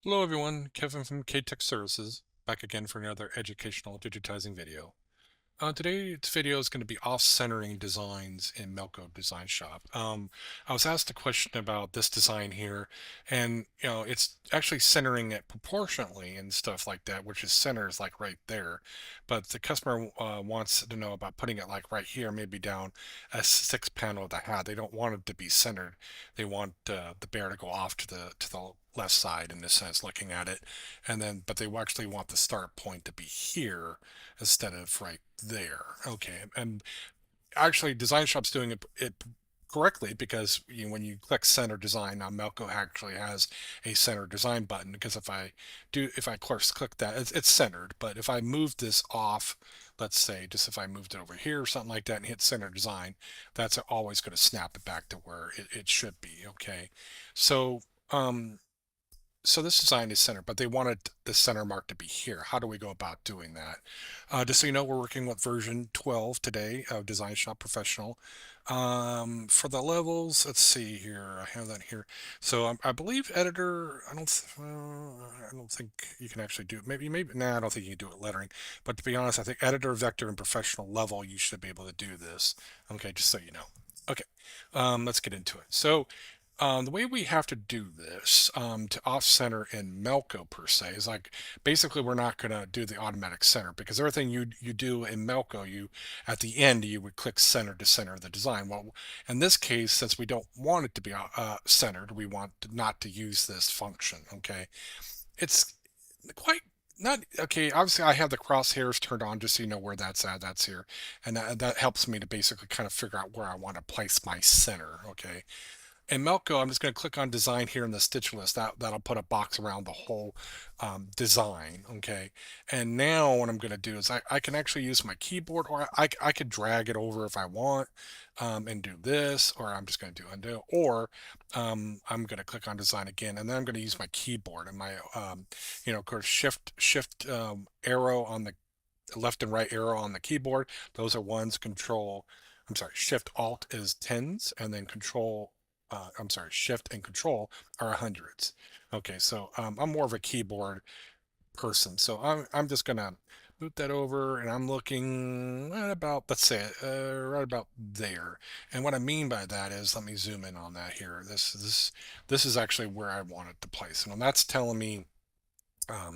Hello everyone, Kevin from KTech Services, back again for another educational digitizing video. Today's video is going to be off-centering designs in Melco Design Shop. I was asked a question about this design here, and it's actually centering it proportionately and stuff like that, which is centers like right there. But the customer wants to know about putting it like right here, maybe down a sixth panel of the hat. They don't want it to be centered. They want the bear to go off to the left side in this sense, looking at it, and then but they actually want the start point to be here instead of right there. Okay, and actually Design Shop's doing it correctly because when you click center design, now Melco actually has a center design button, because if I course click that, it's centered. But if I move this off, let's say just if I moved it over here or something like that and hit center design, that's always going to snap it back to where it should be. Okay, so um so this design is centered, but they wanted the center mark to be here. How do we go about doing that? Just so you know, we're working with version 12 today of Design Shop Professional. For the levels, let's see here. I have that here. So I believe editor. I don't think you can actually do it. Maybe. Nah, I don't think you can do it lettering. But to be honest, I think editor, vector, and professional level, you should be able to do this. Okay, just so you know. Okay, let's get into it. So the way we have to do this to off center in Melco per se is like basically we're not going to do the automatic center, because everything you do in Melco, you at the end you would click center to center the design. Well, in this case, since we don't want it to be centered, we want not to use this function. Okay, it's quite not okay. Obviously, I have the crosshairs turned on just so you know where that's at. That's here, and that helps me to basically kind of figure out where I want to place my center. Okay, in Melco, I'm just going to click on design here in the stitch list. That'll put a box around the whole design. Okay. And now what I'm going to do is I can actually use my keyboard, or I could drag it over if I want, and do this, or I'm just going to do undo, or I'm going to click on design again, and then I'm going to use my keyboard and my, of course, shift arrow on the left and right arrow on the keyboard. Those are ones. I'm sorry, shift alt is tens, and then I'm sorry, shift and control are hundreds. Okay, so I'm more of a keyboard person, so I'm just gonna boot that over, and I'm looking right about, let's say, right about there. And what I mean by that is, let me zoom in on that here. This is actually where I want it to place, and that's telling me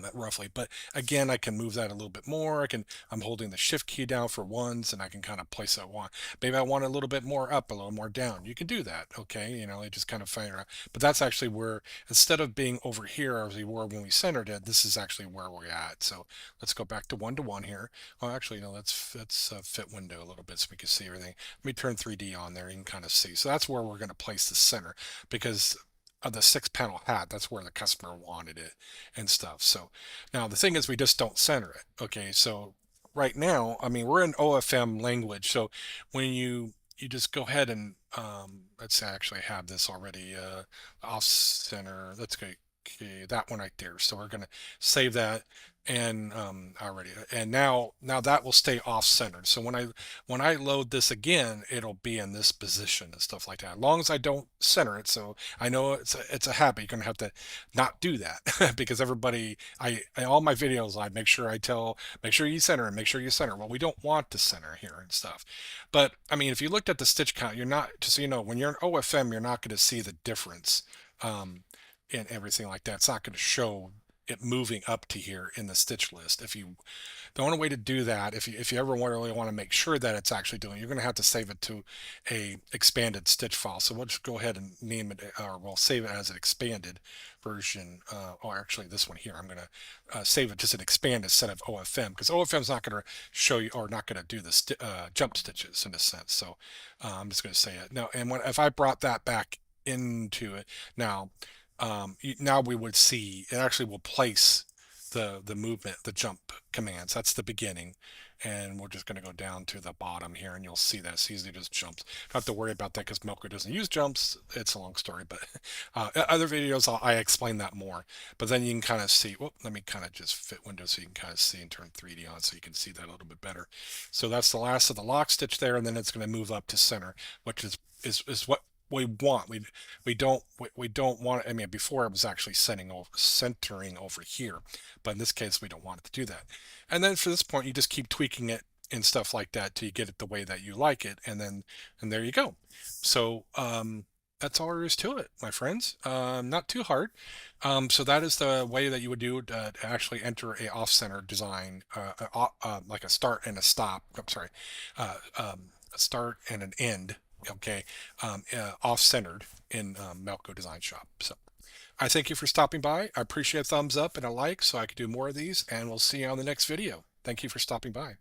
that roughly. But again, I can move that a little bit more. I'm holding the shift key down for ones, and I can kind of place that one. Maybe I want a little bit more up, a little more down. You can do that. Okay. It just kind of figure out. But that's actually where, instead of being over here as we were when we centered it, this is actually where we're at. So let's go back to one here. Oh, actually, no, let's fit window a little bit so we can see everything. Let me turn 3D on there. You can kind of see. So that's where we're going to place the center, because of the six panel hat. That's where the customer wanted it and stuff. So now the thing is, we just don't center it. Okay, so right now, I mean, we're in OFM language, so when you just go ahead and let's say I actually have this already off center. Let's go. Okay, that one right there. So we're gonna save that, and already, and now that will stay off centered. So when I load this again, it'll be in this position and stuff like that, as long as I don't center it. So I know it's a habit. You're gonna have to not do that because everybody, all my videos, I make sure make sure you center and make sure you center. Well, we don't want to center here and stuff. But I mean, if you looked at the stitch count, you're not, just so you know, when you're in OFM, you're not going to see the difference in everything like that. It's not going to show it moving up to here in the stitch list. The only way to do that, if you ever really want to make sure that it's actually doing, you're going to have to save it to a expanded stitch file. So we'll just go ahead and name it, or we'll save it as an expanded version. Or actually, this one here, I'm going to save it just an expanded set of OFM, because OFM is not going to show you, or not going to do the jump stitches in a sense. So I'm just going to say it now. And if I brought that back into it now, now we would see it actually will place the movement, the jump commands. That's the beginning, and we're just going to go down to the bottom here, and you'll see that it's easily just jumps. Don't have to worry about that because Melco doesn't use jumps. It's a long story, but other videos I explain that more. But then you can kind of see. Well, let me kind of just fit windows so you can kind of see and turn 3D on so you can see that a little bit better. So that's the last of the lock stitch there, and then it's going to move up to center, which is what we don't want. I mean, before it was actually centering over here, but in this case, we don't want it to do that. And then for this point, you just keep tweaking it and stuff like that till you get it the way that you like it, and there you go. So that's all there is to it, my friends. Not too hard. So that is the way that you would do to actually enter a off-center design, like a start and a stop. I'm sorry, a start and an end. Okay, off-centered in Melco Design Shop. So I thank you for stopping by. I appreciate a thumbs up and a like so I can do more of these, and we'll see you on the next video. Thank you for stopping by.